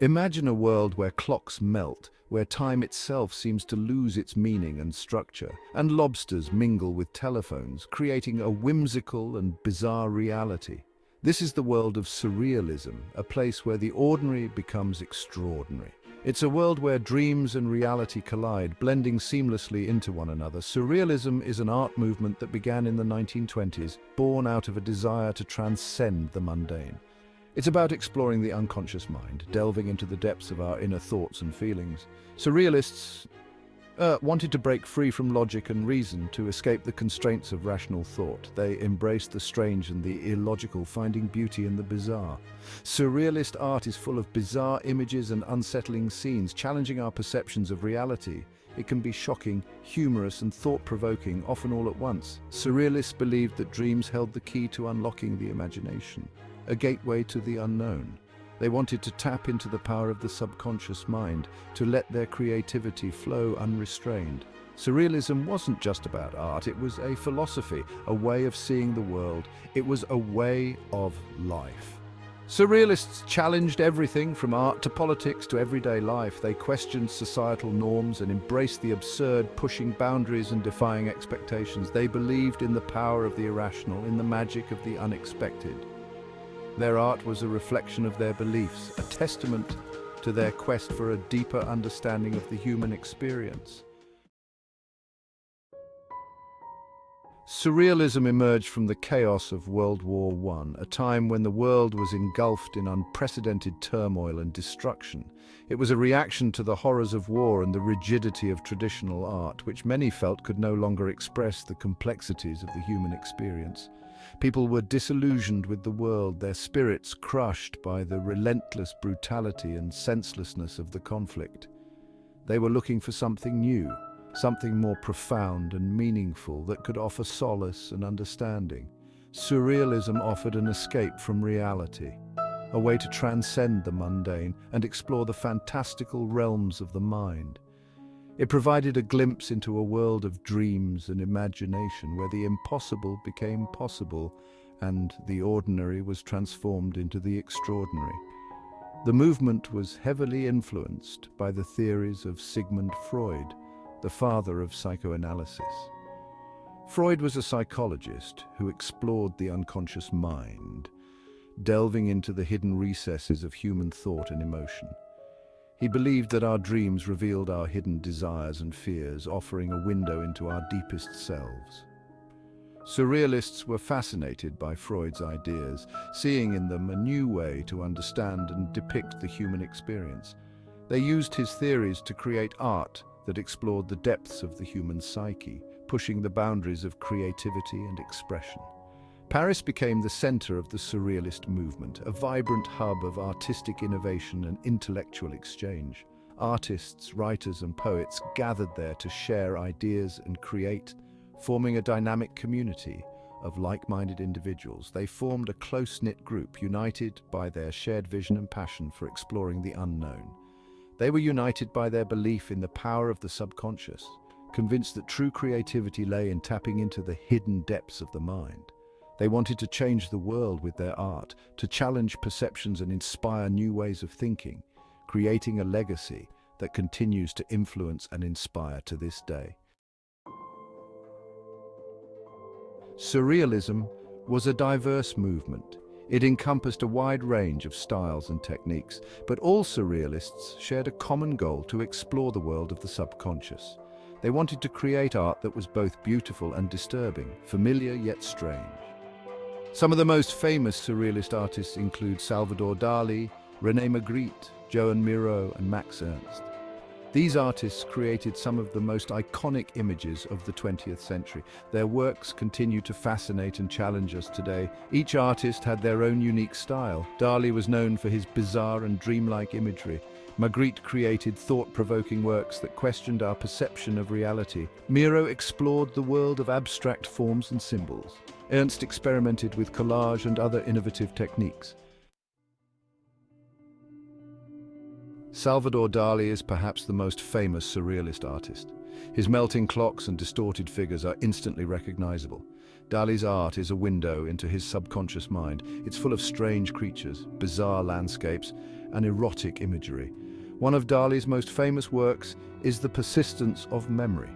Imagine a world where clocks melt, where time itself seems to lose its meaning and structure, and lobsters mingle with telephones, creating a whimsical and bizarre reality. This is the world of surrealism, a place where the ordinary becomes extraordinary. It's a world where dreams and reality collide, blending seamlessly into one another. Surrealism is an art movement that began in the 1920s, born out of a desire to transcend the mundane. It's about exploring the unconscious mind, delving into the depths of our inner thoughts and feelings. Surrealists wanted to break free from logic and reason to escape the constraints of rational thought. They embraced the strange and the illogical, finding beauty in the bizarre. Surrealist art is full of bizarre images and unsettling scenes, challenging our perceptions of reality. It can be shocking, humorous, and thought-provoking, often all at once. Surrealists believed that dreams held the key to unlocking the imagination, a gateway to the unknown. They wanted to tap into the power of the subconscious mind, to let their creativity flow unrestrained. Surrealism wasn't just about art, it was a philosophy, a way of seeing the world. It was a way of life. Surrealists challenged everything from art to politics to everyday life. They questioned societal norms and embraced the absurd, pushing boundaries and defying expectations. They believed in the power of the irrational, in the magic of the unexpected. Their art was a reflection of their beliefs, a testament to their quest for a deeper understanding of the human experience. Surrealism emerged from the chaos of World War I, a time when the world was engulfed in unprecedented turmoil and destruction. It was a reaction to the horrors of war and the rigidity of traditional art, which many felt could no longer express the complexities of the human experience. People were disillusioned with the world, their spirits crushed by the relentless brutality and senselessness of the conflict. They were looking for something new, something more profound and meaningful that could offer solace and understanding. Surrealism offered an escape from reality, a way to transcend the mundane and explore the fantastical realms of the mind. It provided a glimpse into a world of dreams and imagination where the impossible became possible and the ordinary was transformed into the extraordinary. The movement was heavily influenced by the theories of Sigmund Freud, the father of psychoanalysis. Freud was a psychologist who explored the unconscious mind, delving into the hidden recesses of human thought and emotion. He believed that our dreams revealed our hidden desires and fears, offering a window into our deepest selves. Surrealists were fascinated by Freud's ideas, seeing in them a new way to understand and depict the human experience. They used his theories to create art that explored the depths of the human psyche, pushing the boundaries of creativity and expression. Paris became the center of the Surrealist movement, a vibrant hub of artistic innovation and intellectual exchange. Artists, writers, and poets gathered there to share ideas and create, forming a dynamic community of like-minded individuals. They formed a close-knit group, united by their shared vision and passion for exploring the unknown. They were united by their belief in the power of the subconscious, convinced that true creativity lay in tapping into the hidden depths of the mind. They wanted to change the world with their art, to challenge perceptions and inspire new ways of thinking, creating a legacy that continues to influence and inspire to this day. Surrealism was a diverse movement. It encompassed a wide range of styles and techniques, but all surrealists shared a common goal: to explore the world of the subconscious. They wanted to create art that was both beautiful and disturbing, familiar yet strange. Some of the most famous surrealist artists include Salvador Dali, Magritte, Miro, and Max Ernst. These artists created some of the most iconic images of the 20th century. Their works continue to fascinate and challenge us today. Each artist had their own unique style. Dali was known for his bizarre and dreamlike imagery. Magritte created thought-provoking works that questioned our perception of reality. Miro explored the world of abstract forms and symbols. Ernst experimented with collage and other innovative techniques. Salvador Dali is perhaps the most famous surrealist artist. His melting clocks and distorted figures are instantly recognizable. Dali's art is a window into his subconscious mind. It's full of strange creatures, bizarre landscapes, and erotic imagery. One of Dali's most famous works is The Persistence of Memory.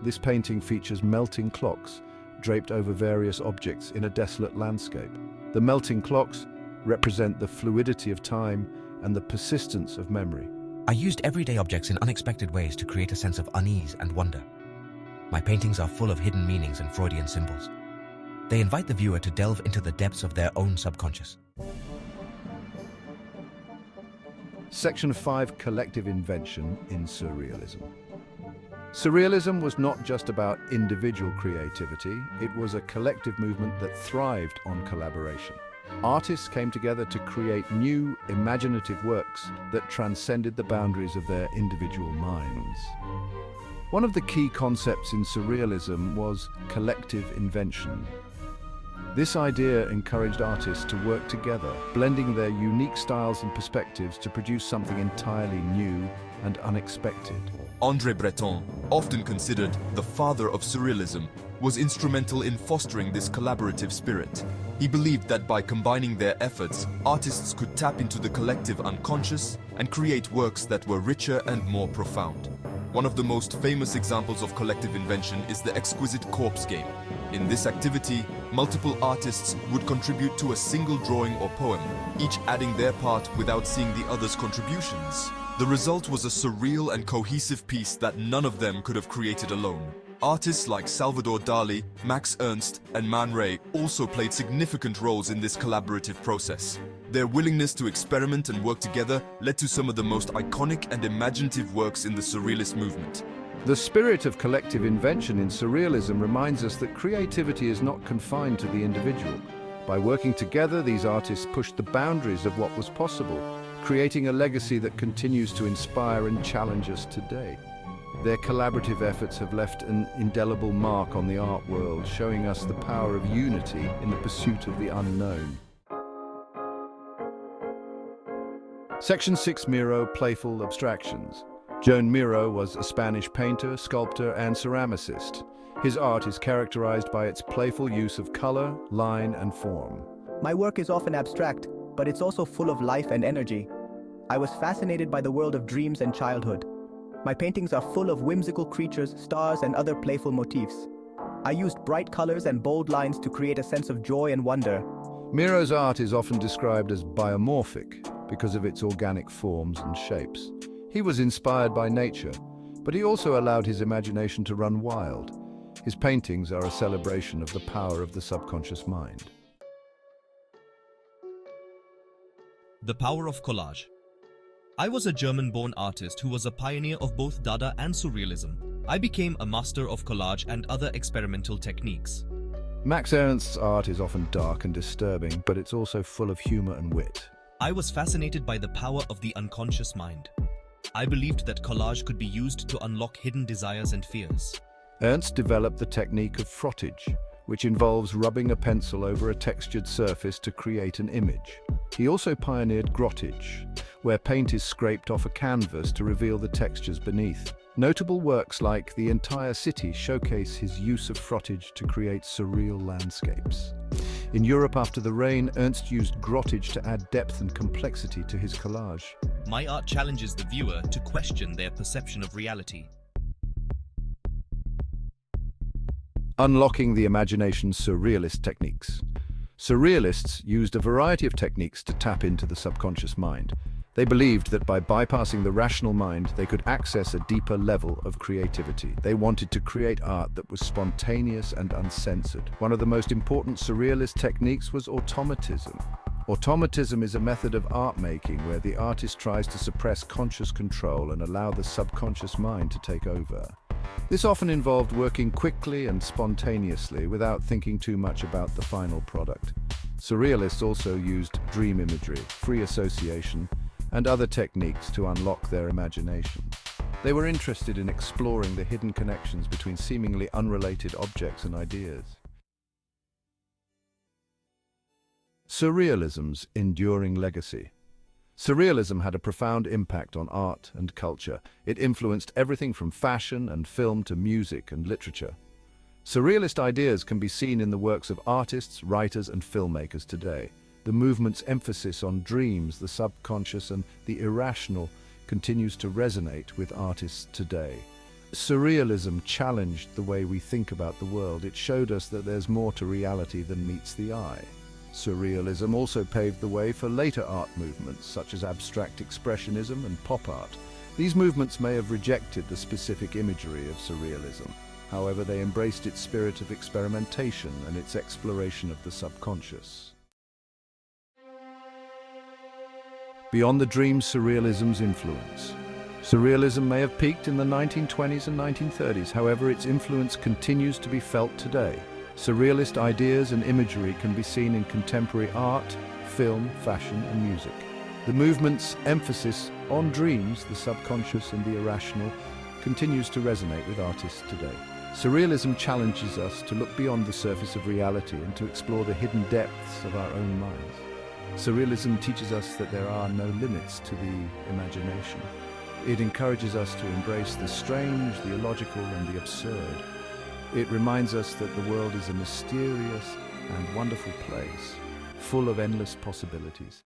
This painting features melting clocks draped over various objects in a desolate landscape. The melting clocks represent the fluidity of time and the persistence of memory. I used everyday objects in unexpected ways to create a sense of unease and wonder. My paintings are full of hidden meanings and Freudian symbols. They invite the viewer to delve into the depths of their own subconscious. Section 5: Collective Invention in Surrealism. Surrealism was not just about individual creativity, it was a collective movement that thrived on collaboration. Artists came together to create new, imaginative works that transcended the boundaries of their individual minds. One of the key concepts in Surrealism was collective invention. This idea encouraged artists to work together, blending their unique styles and perspectives to produce something entirely new and unexpected. André Breton, often considered the father of Surrealism, was instrumental in fostering this collaborative spirit. He believed that by combining their efforts, artists could tap into the collective unconscious and create works that were richer and more profound. One of the most famous examples of collective invention is the exquisite corpse game. In this activity, multiple artists would contribute to a single drawing or poem, each adding their part without seeing the other's contributions. The result was a surreal and cohesive piece that none of them could have created alone. Artists like Salvador Dali, Max Ernst, and Magritte also played significant roles in this collaborative process. Their willingness to experiment and work together led to some of the most iconic and imaginative works in the Surrealist movement. The spirit of collective invention in Surrealism reminds us that creativity is not confined to the individual. By working together, these artists pushed the boundaries of what was possible, creating a legacy that continues to inspire and challenge us today. Their collaborative efforts have left an indelible mark on the art world, showing us the power of unity in the pursuit of the unknown. Section 6: Miro, Playful Abstractions. Joan Miro was a Spanish painter, sculptor, and ceramicist. His art is characterized by its playful use of color, line, and form. My work is often abstract, but it's also full of life and energy. I was fascinated by the world of dreams and childhood. My paintings are full of whimsical creatures, stars, and other playful motifs. I used bright colors and bold lines to create a sense of joy and wonder. Miro's art is often described as biomorphic because of its organic forms and shapes. He was inspired by nature, but he also allowed his imagination to run wild. His paintings are a celebration of the power of the subconscious mind. The power of collage. I was a German-born artist who was a pioneer of both Dada and Surrealism. I became a master of collage and other experimental techniques. Max Ernst's art is often dark and disturbing, but it's also full of humor and wit. I was fascinated by the power of the unconscious mind. I believed that collage could be used to unlock hidden desires and fears. Ernst developed the technique of frottage, which involves rubbing a pencil over a textured surface to create an image. He also pioneered grottage, where paint is scraped off a canvas to reveal the textures beneath. Notable works like The Entire City showcase his use of frottage to create surreal landscapes. In Europe After the Rain, Ernst used grottage to add depth and complexity to his collage. My art challenges the viewer to question their perception of reality. Unlocking the imagination's Surrealist Techniques. Surrealists used a variety of techniques to tap into the subconscious mind. They believed that by bypassing the rational mind, they could access a deeper level of creativity. They wanted to create art that was spontaneous and uncensored. One of the most important Surrealist techniques was automatism. Automatism is a method of art making where the artist tries to suppress conscious control and allow the subconscious mind to take over. This often involved working quickly and spontaneously without thinking too much about the final product. Surrealists also used dream imagery, free association, and other techniques to unlock their imagination. They were interested in exploring the hidden connections between seemingly unrelated objects and ideas. Surrealism's enduring legacy. Surrealism had a profound impact on art and culture. It influenced everything from fashion and film to music and literature. Surrealist ideas can be seen in the works of artists, writers, and filmmakers today. The movement's emphasis on dreams, the subconscious, and the irrational continues to resonate with artists today. Surrealism challenged the way we think about the world. It showed us that there's more to reality than meets the eye. Surrealism also paved the way for later art movements, such as abstract expressionism and pop art. These movements may have rejected the specific imagery of surrealism. However, they embraced its spirit of experimentation and its exploration of the subconscious. Beyond the dream, surrealism's influence. Surrealism may have peaked in the 1920s and 1930s, however, its influence continues to be felt today. Surrealist ideas and imagery can be seen in contemporary art, film, fashion, and music. The movement's emphasis on dreams, the subconscious, and the irrational continues to resonate with artists today. Surrealism challenges us to look beyond the surface of reality and to explore the hidden depths of our own minds. Surrealism teaches us that there are no limits to the imagination. It encourages us to embrace the strange, the illogical, and the absurd. It reminds us that the world is a mysterious and wonderful place, full of endless possibilities.